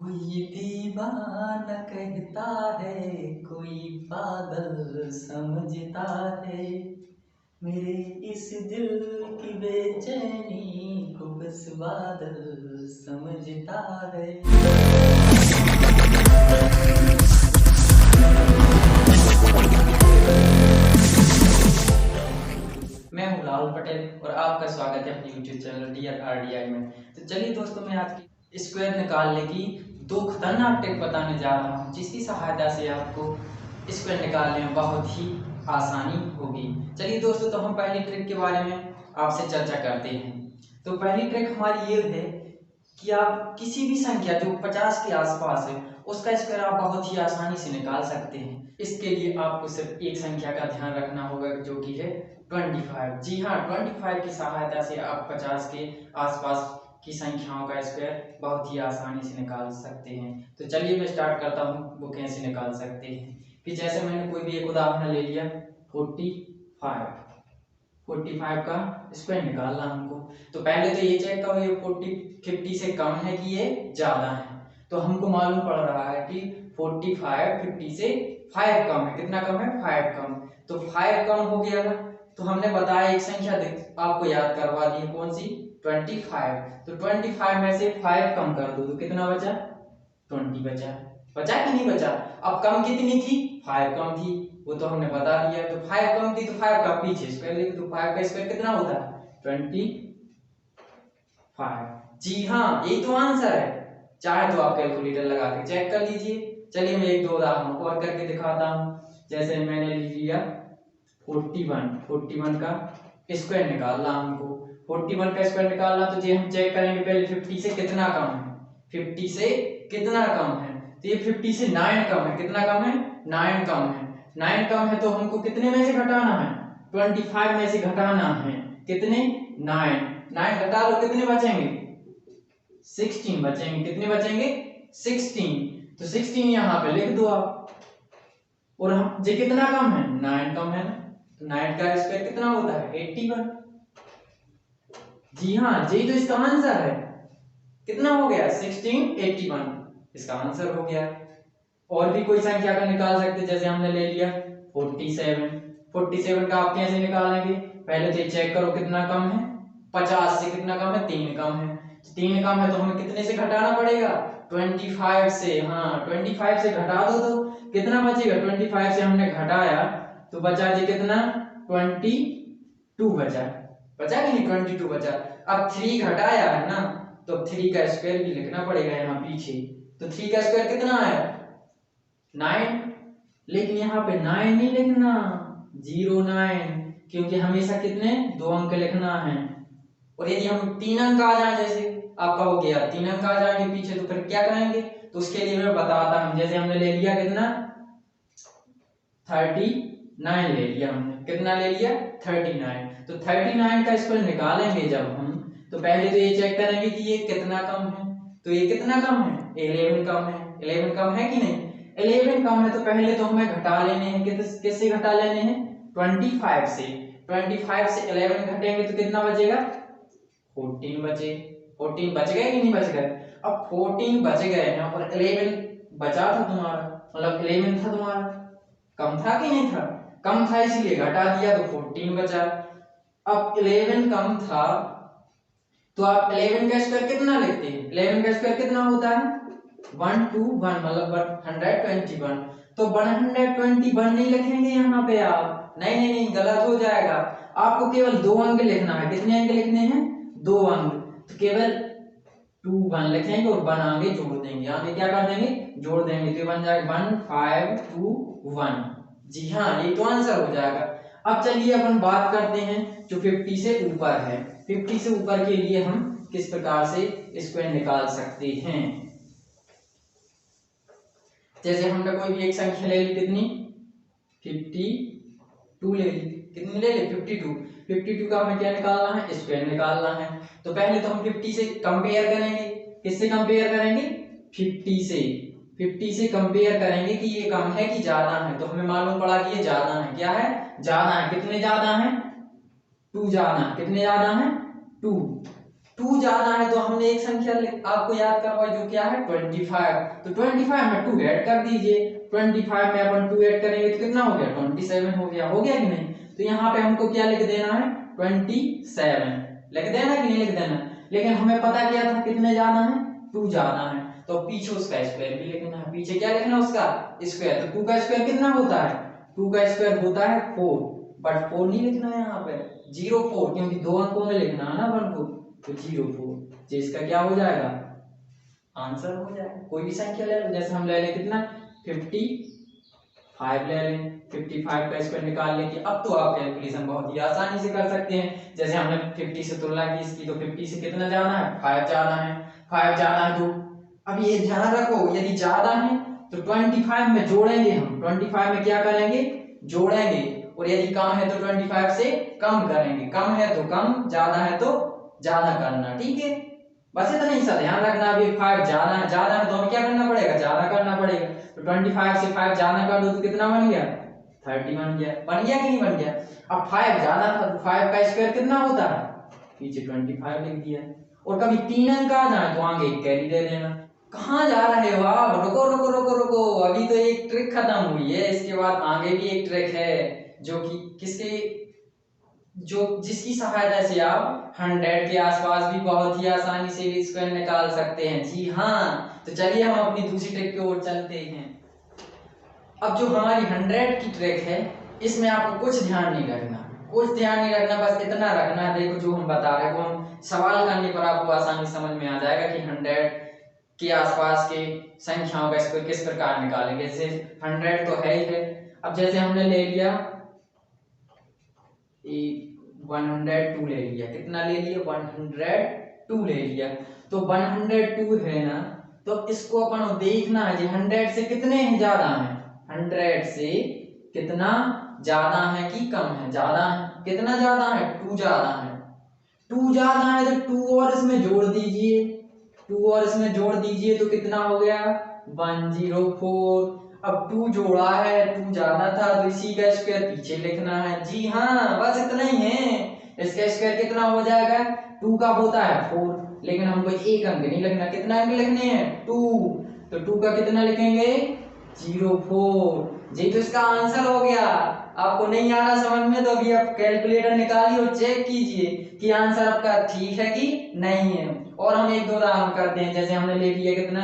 कोई दीवाना कहता है, कोई पागल समझता है, मेरे इस दिल की बेचैनी को बस बादल समझता है। मैं हूँ लाल पटेल और आपका स्वागत है अपने YouTube चैनल डियर RDI में। तो चलिए दोस्तों, मैं आज की स्क्वायर निकालने की दो खतरनाक ट्रिक बताने जा रहा हूँ, जिसकी सहायता से आपको स्क्वायर निकालने में बहुत ही आसानी होगी। चलिए दोस्तों, तो हम पहली ट्रिक के बारे में आपसे चर्चा करते हैं। तो पहली ट्रिक हमारी ये है कि आप किसी भी संख्या जो 50 के आसपास है उसका स्क्वायर आप बहुत ही आसानी से निकाल सकते हैं। इसके लिए आपको सिर्फ एक संख्या का ध्यान रखना होगा, जो कि है 25। जी हाँ, 25 की सहायता से आप 50 के आसपास की संख्याओं का स्क्वायर बहुत ही आसानी से निकाल सकते हैं। तो चलिए मैं स्टार्ट करता हूँ वो कैसे निकाल सकते हैं। कि जैसे मैंने कोई भी एक उदाहरण ले लिया 45 का स्क्वायर निकालना हमको। तो पहले तो ये चेक करो ये 50 से कम है कि ये ज्यादा है। तो हमको मालूम पड़ रहा है कि 45 50 से 5 कम है। कितना कम है? 5 कम। तो 5 कम हो गया ना, तो हमने बताया एक संख्या आपको याद करवा दी, कौन सी? 25। तो 25 में से 5 कम कर दो तो कितना बचा? 20 बचा। बचा कि नहीं बचा? अब कम कितनी थी? 5 कम थी, वो तो हमने बता दिया। तो 5 कम थी तो 5 का पीछे स्क्वायर लिख दो। 5 का स्क्वायर कितना होता है? 25। जी हाँ, यही तो आंसर है। चाहे तो आप कैलकुलेटर लगा के चेक कर लीजिए। चलिए मैं एक दो उदाहरण और करके दिखाता हूँ। जैसे मैंने लिया 41 का स्क्वायर निकालना हमको। 41 का स्क्वायर निकालना तो ये हम चेक करेंगे पहले 50 से कितना कम है। 50 से कितना कम है? तो ये 50 से 9 कम है। कितना कम है? 9 कम है। 9 कम है तो हमको कितने में से घटाना है? 25 में से घटाना है। कितने? 9 घटा लो, कितने बचेंगे? 16 बचेंगे। कितने बचेंगे? 16। तो 16 यहाँ पे लिख दो आप। और हम ये कितना कम है? 9 कम है ना, तो 9 का स्क्वायर कितना होता है? 81। जी हाँ, यही तो इसका आंसर है। कितना हो गया? 1681 इसका आंसर हो गया। और भी कोई संख्या का निकाल सकते, जैसे हमने ले लिया 47। 47 का आप कैसे निकालेंगे? पहले तो चेक करो कितना कम है। 50 से कितना कम है? 3 कम है। 3 कम है तो हमें कितने से घटाना पड़ेगा? 25 से। हाँ, 25 से घटा दो तो कितना बचेगा? 25 से हमने घटाया तो बचा जी कितना? 22 बचा। बचा कि नहीं? 22 बचा। अब 3 घटाया है ना, तो 3 का स्क्वायर भी लिखना पड़ेगा यहाँ पीछे। तो 3 का स्क्वायर कितना है? 9। लेकिन यहाँ पे 9 नहीं लिखना, 09, क्योंकि हमेशा कितने? 2 अंक लिखना है। और यदि हम 3 अंक आ जाए, जैसे आप कहोगे यार 3 अंक आ जाएंगे पीछे तो फिर क्या करेंगे? तो उसके लिए मैं बताता हूँ। जैसे हमने ले लिया कितना? 39 ले लिया हमने। कितना ले लिया? 39। तो 39 का स्क्वायर निकालेंगे जब हम, तो पहले तो ये चेक करेंगे कि ये कितना कम है। तो ये कितना कम है? 11 कम है। 11 कम है कि नहीं? 11 कम है तो पहले तो हमें घटा लेने हैं। किससे घटा लेने हैं? 25 से। 25 से 11 घटेंगे तो कितना बचेगा? 14 बचे। 14 बच गए कि नहीं बच गए? अब 14 बच गए हैं और 11 बचा था तुम्हारा, मतलब 11 था तुम्हारा। कम था कि नहीं था? कम था इसलिए घटा दिया तो 14 बचा। अब 11 कम था तो आप 11 का स्क्वायर कितना लिखते हैं? 11 का स्क्वायर कितना होता है? 121, मतलब 121। तो 121 नहीं लिखेंगे यहाँ पे आप। नहीं नहीं नहीं, गलत हो जाएगा। आपको केवल 2 अंक लिखना है। कितने अंक लिखने हैं? 2 अंक। तो केवल 21 लिखेंगे और 1 आगे जोड़ देंगे। आगे क्या कर देंगे? जोड़ देंगे तो बन जाएगा 1521। जी हाँ, ये तो आंसर हो जाएगा। अब चलिए अपन बात करते हैं जो 50 से ऊपर है। 50 से ऊपर के लिए हम किस प्रकार से स्क्वायर निकाल सकते हैं। जैसे हमने कोई भी एक संख्या ले ली, कितनी? 52 ले ली। कितनी ले ली? 52। 52 का हमें क्या निकालना है? स्क्वायर निकालना है। तो पहले तो हम 50 से कंपेयर करेंगे। किससे कंपेयर करेंगे? 50 से। 50 से कंपेयर करेंगे कि ये कम है कि ज्यादा है। तो हमें मालूम पड़ा कि ये ज्यादा है। क्या है? ज्यादा है। कितने ज्यादा है? 2 ज्यादा है। कितने ज्यादा है? 2। 2 ज्यादा है तो हमने एक संख्या आपको याद करवाई जो क्या है 25। तो 25 में 2 ऐड कर दीजिए, 25 में अपन 2 ऐड करेंगे तो कितना हो गया 27 हो गया कि नहीं। तो यहाँ पे हमको क्या लिख देना है 27 लिख देना कि नहीं लिख देना। लेकिन हमें पता क्या था कितने ज्यादा है 2 ज्यादा है, तो पीछे उसका स्क्वायर भी लिखना है। पीछे क्या लिखना है उसका स्क्वायर। तो 2 का स्क्वायर कितना होता है 2 का स्क्वायर होता है 4, बट 4 नहीं लिखना है यहाँ पे 04, क्योंकि 2 अंकों में लिखना है ना 1 को, तो 04। तो इसका क्या हो जाएगा आंसर हो जाएगा। कोई भी संख्या ले लो, जैसे हम ले लें कितना 55 ले लें, 55 का स्क्वायर निकालने की अब तो आप कैलकुलेशन बहुत ही आसानी से कर सकते हैं। जैसे हमने 50 से तुलना की इसकी, तो 50 से कितना जाना है 5 जाना है, 5 जाना है। तो अब ये ध्यान रखो यदि ज्यादा है तो 25 में जोड़ेंगे हम, 25 में क्या करेंगे जोड़ेंगे, और यदि कम है तो 25 से कम करेंगे। कम है तो कम, ज्यादा है तो ज्यादा करना, ठीक है। बस इतना ही सा ध्यान रखना। अभी 5 ज्यादा है तो हमें क्या करना पड़ेगा ज्यादा करना पड़ेगा। तो 25 से 5 ज्यादा कर दो तो कितना बन गया 30 बन गया। बन गया कि नहीं बन गया। अब 5 ज्यादा था तो 5 का स्क्वायर कितना होता है पीछे 25 लिख दिया। और कभी 3 अंक आ जाए तो आगे एक कैरी दे देना। कहाँ जा रहे हो आप, रुको रुको रुको रुको, अभी तो एक ट्रिक खत्म हुई है, इसके बाद आगे भी एक ट्रिक है जो कि जिसकी सहायता से आप 100 के आसपास भी बहुत ही आसानी से स्क्वायर निकाल सकते हैं। जी हाँ, तो चलिए हम अपनी दूसरी ट्रिक की ओर चलते हैं। अब जो हमारी 100 की ट्रिक है इसमें आपको कुछ ध्यान नहीं रखना, बस इतना रखना, देखो जो हम बता रहे हैं वो हम सवाल करने पर आपको आसानी समझ में आ जाएगा कि 100 के आसपास के संख्याओं का स्क्वायर किस प्रकार निकालेंगे। जैसे 100 तो है ही है। अब जैसे हमने ले लिया 102 ले लिया, कितना ले लिया 102 ले लिया। तो 102 है ना, तो इसको अपन देखना है जी 100 से कितने ज्यादा है, 100 से कितना ज्यादा है कि कम है। ज्यादा है, कितना ज्यादा है 2 ज्यादा है। 2 ज्यादा है तो 2 और इसमें जोड़ दीजिए, 2 और इसमें जोड़ दीजिए तो कितना हो गया 104। अब 2 जोड़ा है 2 ज्यादा था तो इसी का स्क्वायर पीछे लिखना है। जी हाँ, बस इतना ही है। इसका स्क्वायर कितना हो जाएगा 2 का होता है 4, लेकिन हमको एक अंक नहीं लिखना, कितना अंक लिखने हैं 2। तो 2 का कितना लिखेंगे 04। जी तो इसका आंसर हो गया। आपको नहीं आ रहा समझ में तो अभी आप कैलकुलेटर निकालिए और चेक कीजिए कि आंसर आपका ठीक है कि नहीं है। और हम एक दो उदाहरण करते हैं। जैसे हमने ले लिया कितना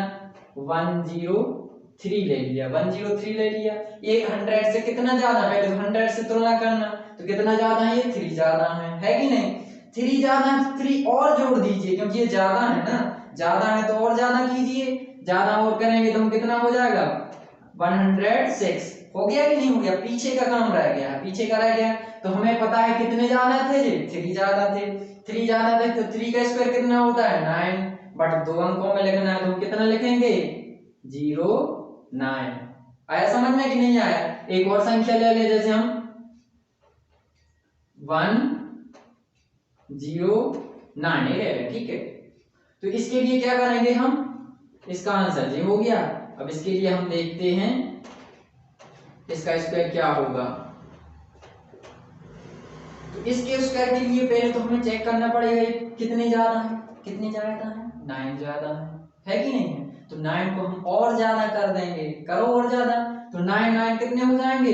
103 ले लिया, 103 ले लिया। ये 100 से कितना ज्यादा है, पहले 100 से तुलना करना, तो कितना ज्यादा है ये 3 ज्यादा है कि नहीं। 3 ज्यादा है 3 और जोड़ दीजिए, क्योंकि ये ज्यादा है ना, ज्यादा है तो और ज्यादा कीजिए, ज्यादा और करेंगे तो कितना हो जाएगा 106। हो गया कि नहीं हो गया। पीछे का काम रह गया, पीछे का रह गया। तो हमें पता है कितने ज्यादा थे जी 3 ज्यादा थे, 3 ज्यादा थे तो 3 का स्क्वायर कितना होता है 9, बट 2 अंकों में लिखना है तो कितना लिखेंगे 09। आया समझ में कि नहीं आया। एक और संख्या ले ले, जैसे हम 109 ले ले, ठीक है। तो इसके लिए क्या करेंगे हम, इसका आंसर ये हो गया। अब इसके लिए हम देखते हैं इसका स्क्वायर क्या होगा। तो इसके स्क्वायर के लिए पहले तो हमें चेक करना पड़ेगा ये कितने ज्यादा है, कितने ज्यादा है 9 ज्यादा है कि नहीं है। तो 9 को हम और ज्यादा कर देंगे, करो और ज्यादा। तो 9 9 कितने हो जाएंगे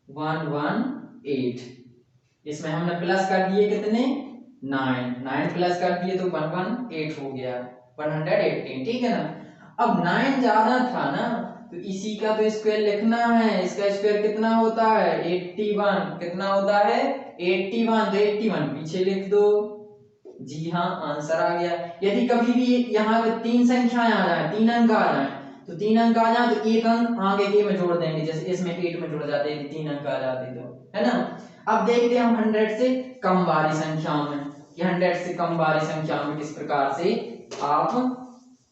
118। इसमें हमने प्लस कर दिए कितने 9 9 प्लस कर दिए तो 118 हो गया 118, ठीक है ना। अब 9 ज्यादा था ना तो इसी का तो स्क्वायर लिखना है। इसका स्क्वायर कितना होता है 81, कितना होता है 81, तो 81 पीछे लिख दो। जी हाँ, आंसर आ गया। यदि कभी भी यहाँ पे 3 संख्याएं आ जाए, 3 अंक आ जाए, तो 3 अंक आ जाए तो एक अंक आगे के में जोड़ देंगे, जैसे इसमें 8 में जुड़ जाते हैं 3 अंक आ जाते तो, है ना। अब देखते हैं हम 100 से कम बारी संख्याओं में, कि 100 से कम बारी संख्याओं में किस प्रकार से आप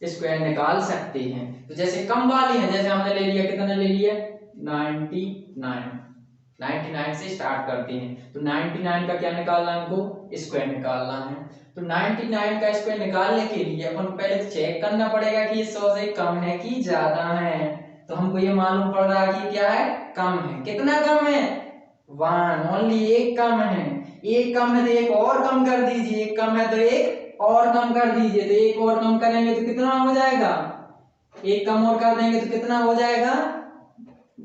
स्क्वायर निकाल सकते हैं। तो जैसे कम वाली है, जैसे हमने ले लिया कितना ले लिया 99 से स्टार्ट करते हैं। तो 99 का क्या निकालना है हमको स्क्वायर निकालना है। तो 99 का स्क्वायर निकालने के लिए अपन पहले चेक करना पड़ेगा कि 100 से कम है कि ज्यादा है। तो हमको ये मालूम पड़ रहा है कि क्या है कम है। कितना कम है 1, ओनली एक कम है। एक कम है तो एक और कम कर दीजिए, एक कम है तो एक और कम कर दीजिए, तो एक और कम करेंगे तो कितना हो जाएगा, एक कम और कर देंगे तो कितना हो जाएगा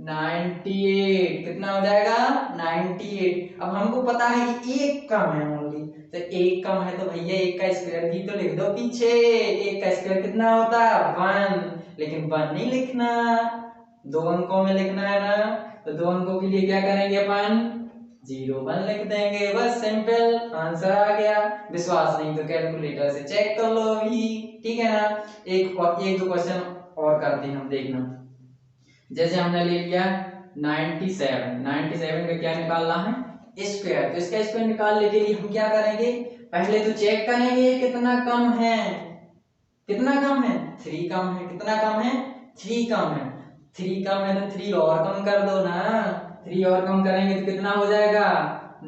98, कितना हो जाएगा 98। अब हमको पता है कि एक कम है ओनली, तो एक कम है तो भैया एक का स्क्वायर भी तो लिख दो पीछे, एक का स्क्वायर कितना होता है 1, लेकिन 1 नहीं लिखना, 2 अंकों में लिखना है ना, तो 2 अंकों के लिए क्या करेंगे अपन 01 लिख देंगे, बस सिंपल आंसर आ गया। विश्वास नहीं तो कैलकुलेटर से चेक कर लो अभी, ठीक है ना। एक दो क्वेश्चन और करते हैं हम, देखना। जैसे हमने ले लिया 97 का क्या निकालना है स्क्वायर, तो इसका स्क्वायर निकालने के लिए हम क्या करेंगे, पहले तो चेक करेंगे कितना कम है, कितना कम है 3 कम है, कितना कम है 3 कम है, 3 कम है तो 3 और कम कर दो ना, 3 और कम करेंगे तो कितना हो जाएगा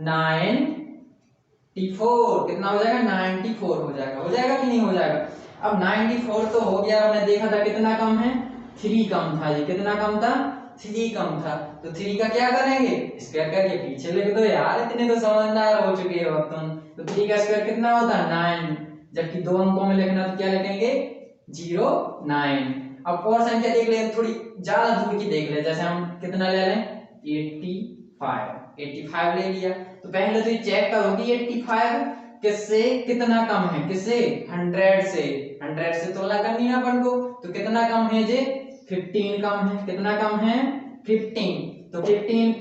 94, कितना हो जाएगा 94 हो जाएगा, हो जाएगा कि नहीं हो जाएगा। अब 94 तो हो गया, हमने देखा था कितना कम है 3 कम था, ये कितना कम था 3 कम था, तो 3 का क्या करेंगे स्क्वायर करके पीछे लिख दो यार, इतने तो समझदार हो चुके हो अब तुम। तो 3 का स्क्वायर कितना होता है 9, जबकि 2 अंकों में लिखना तो क्या लिखेंगे 09। अब और संख्या देख ले, थोड़ी ज्यादा दूर की देख ले, जैसे हम कितना ले लें 85 ले लिया, तो पहले तो ये चेक करो कि 85 किससे कितना कम है, किससे 100 से, 100 से तुलना करनी है अपन को, तो कितना कम है जे 15 कम है, कितना कम है 15, तो 15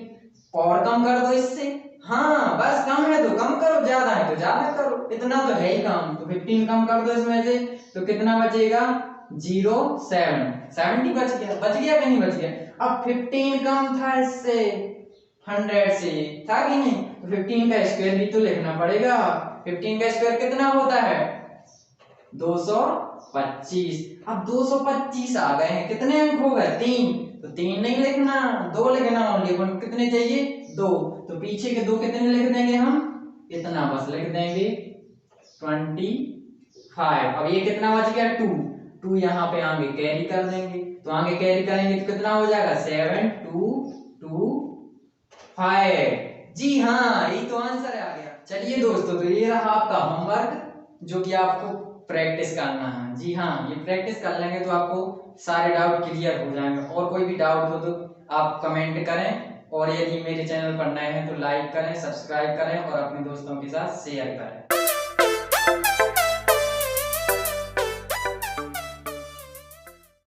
और कम कर दो इससे, हाँ बस कम है तो कम करो, ज्यादा है तो ज्यादा करो, इतना तो है ही कम, तो 15 कम कर दो इसमें से, तो कितना बचेगा 07, 70 बच गया कि नहीं बच गया। अब 15 कम था इससे 100 से, था कि नहीं, तो 15 का स्क्वायर भी तो लिखना पड़ेगा, 15 का स्क्वायर कितना होता है 225। अब 225 आ गए हैं, कितने अंक हो गए 3, तो 3 नहीं लिखना 2 लिखना ओनली, अपन कितने चाहिए 2, तो पीछे के 2 कितने लिख देंगे हम, इतना बस लिख देंगे 25। अब ये कितना बच गया 2 यहाँ पे आगे कैरी कर देंगे, तो आगे कैरी करेंगे तो कितना हो जाएगा 7225। जी हाँ, यही तो आंसर आ गया। चलिए दोस्तों, तो ये रहा आपका होमवर्क जो कि आपको प्रैक्टिस करना है। जी हाँ, ये प्रैक्टिस कर लेंगे तो आपको सारे डाउट क्लियर हो जाएंगे, और कोई भी डाउट हो तो आप कमेंट करें, और यदि मेरे चैनल पर नए हैं तो लाइक करें, सब्सक्राइब करें और अपने दोस्तों के साथ शेयर करें।